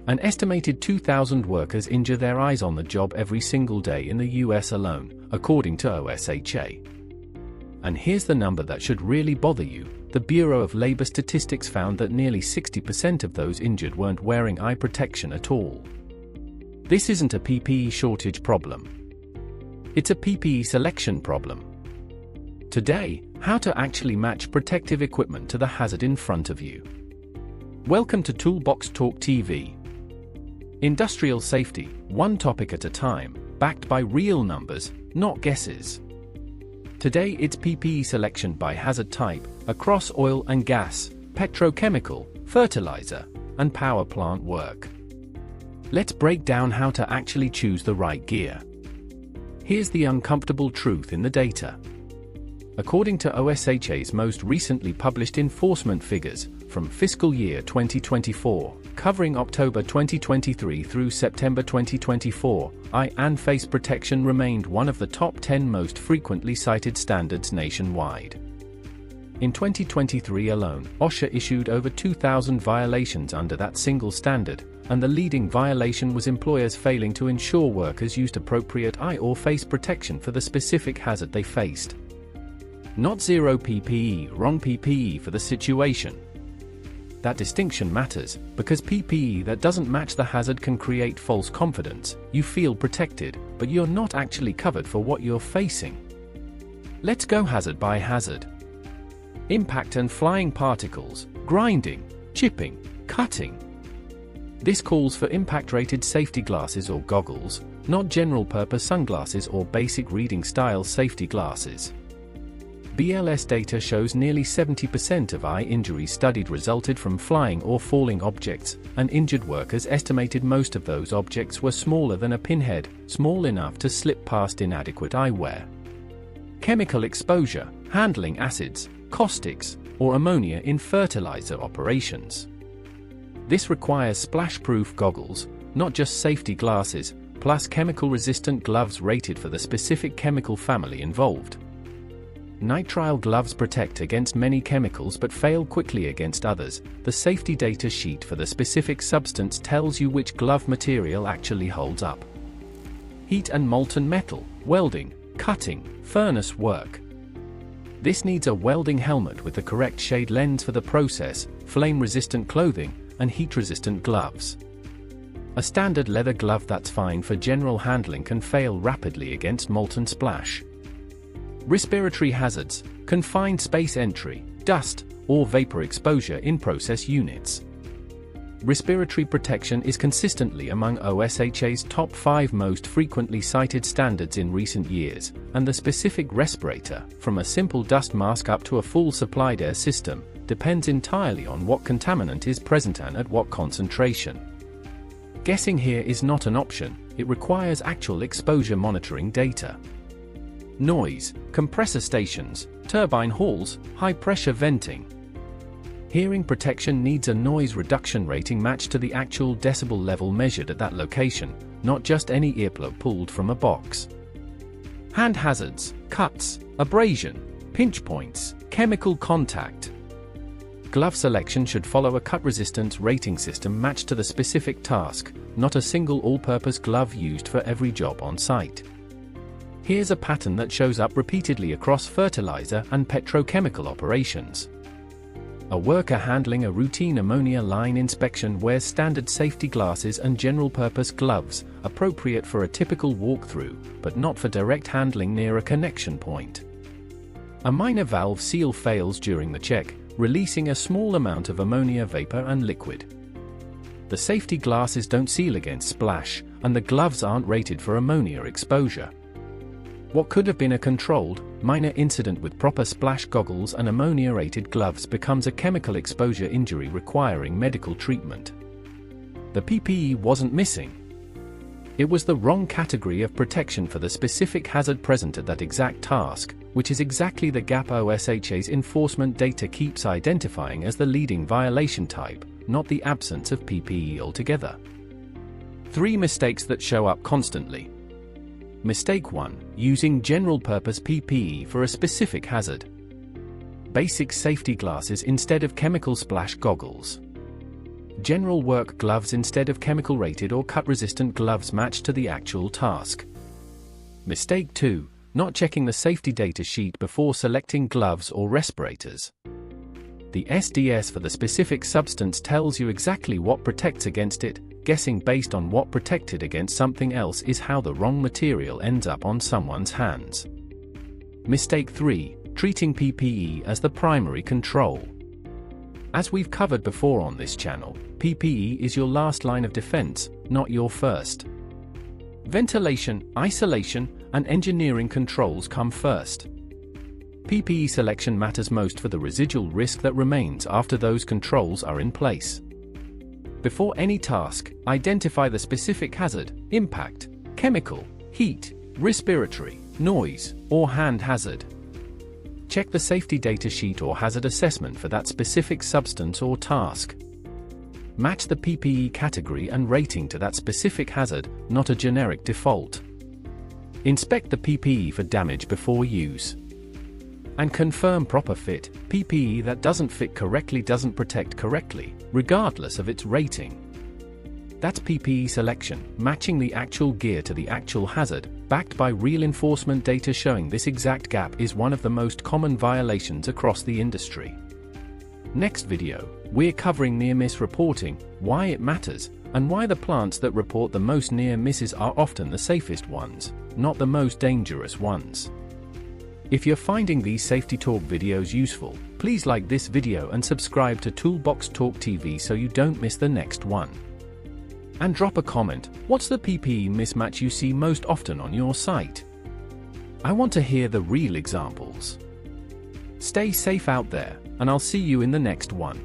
An estimated 2,000 workers injure their eyes on the job every single day in the US alone, according to OSHA. And here's the number that should really bother you. The Bureau of Labor Statistics found that nearly 60% of those injured weren't wearing eye protection at all. This isn't a PPE shortage problem. It's a PPE selection problem. Today, how to actually match protective equipment to the hazard in front of you. Welcome to Toolbox Talk TV. Industrial safety, one topic at a time, backed by real numbers, not guesses. Today it's PPE selection by hazard type, across oil and gas, petrochemical, fertilizer, and power plant work. Let's break down how to actually choose the right gear. Here's the uncomfortable truth in the data. According to OSHA's most recently published enforcement figures, from fiscal year 2024, covering October 2023 through September 2024, eye and face protection remained one of the top 10 most frequently cited standards nationwide. In 2023 alone, OSHA issued over 2,000 violations under that single standard, and the leading violation was employers failing to ensure workers used appropriate eye or face protection for the specific hazard they faced. Not zero PPE, wrong PPE for the situation. That distinction matters, because PPE that doesn't match the hazard can create false confidence. You feel protected, but you're not actually covered for what you're facing. Let's go hazard by hazard. Impact and flying particles, grinding, chipping, cutting. This calls for impact-rated safety glasses or goggles, not general-purpose sunglasses or basic reading-style safety glasses. BLS data shows nearly 70% of eye injuries studied resulted from flying or falling objects, and injured workers estimated most of those objects were smaller than a pinhead, small enough to slip past inadequate eyewear. Chemical exposure, handling acids, caustics, or ammonia in fertilizer operations. This requires splash-proof goggles, not just safety glasses, plus chemical-resistant gloves rated for the specific chemical family involved. Nitrile gloves protect against many chemicals but fail quickly against others. The safety data sheet for the specific substance tells you which glove material actually holds up. Heat and molten metal, welding, cutting, furnace work. This needs a welding helmet with the correct shade lens for the process, flame-resistant clothing, and heat-resistant gloves. A standard leather glove that's fine for general handling can fail rapidly against molten splash. Respiratory hazards, confined space entry, dust, or vapor exposure in process units. Respiratory protection is consistently among OSHA's top 5 most frequently cited standards in recent years, and the specific respirator, from a simple dust mask up to a full supplied air system, depends entirely on what contaminant is present and at what concentration. Guessing here is not an option, it requires actual exposure monitoring data. Noise, compressor stations, turbine halls, high-pressure venting. Hearing protection needs a noise reduction rating matched to the actual decibel level measured at that location, not just any earplug pulled from a box. Hand hazards, cuts, abrasion, pinch points, chemical contact. Glove selection should follow a cut resistance rating system matched to the specific task, not a single all-purpose glove used for every job on site. Here's a pattern that shows up repeatedly across fertilizer and petrochemical operations. A worker handling a routine ammonia line inspection wears standard safety glasses and general-purpose gloves, appropriate for a typical walkthrough, but not for direct handling near a connection point. A minor valve seal fails during the check, releasing a small amount of ammonia vapor and liquid. The safety glasses don't seal against splash, and the gloves aren't rated for ammonia exposure. What could have been a controlled, minor incident with proper splash goggles and ammonia-rated gloves becomes a chemical exposure injury requiring medical treatment. The PPE wasn't missing. It was the wrong category of protection for the specific hazard present at that exact task, which is exactly the gap OSHA's enforcement data keeps identifying as the leading violation type, not the absence of PPE altogether. 3 mistakes that show up constantly. Mistake 1. Using general-purpose PPE for a specific hazard. Basic safety glasses instead of chemical splash goggles. general work gloves instead of chemical-rated or cut-resistant gloves matched to the actual task. Mistake 2. Not checking the safety data sheet before selecting gloves or respirators. The SDS for the specific substance tells you exactly what protects against it. Guessing based on what protected against something else is how the wrong material ends up on someone's hands. Mistake 3. Treating PPE as the primary control. As we've covered before on this channel, PPE is your last line of defense, not your first. Ventilation, isolation, and engineering controls come first. PPE selection matters most for the residual risk that remains after those controls are in place. Before any task, identify the specific hazard, impact, chemical, heat, respiratory, noise, or hand hazard. Check the safety data sheet or hazard assessment for that specific substance or task. Match the PPE category and rating to that specific hazard, not a generic default. Inspect the PPE for damage before use. And confirm proper fit. PPE that doesn't fit correctly doesn't protect correctly, regardless of its rating. That's PPE selection, matching the actual gear to the actual hazard, backed by real enforcement data showing this exact gap is one of the most common violations across the industry. Next video, we're covering near-miss reporting, why it matters, and why the plants that report the most near misses are often the safest ones, not the most dangerous ones. If you're finding these safety talk videos useful, please like this video and subscribe to Toolbox Talk TV so you don't miss the next one. And drop a comment, what's the PPE mismatch you see most often on your site? I want to hear the real examples. Stay safe out there, and I'll see you in the next one.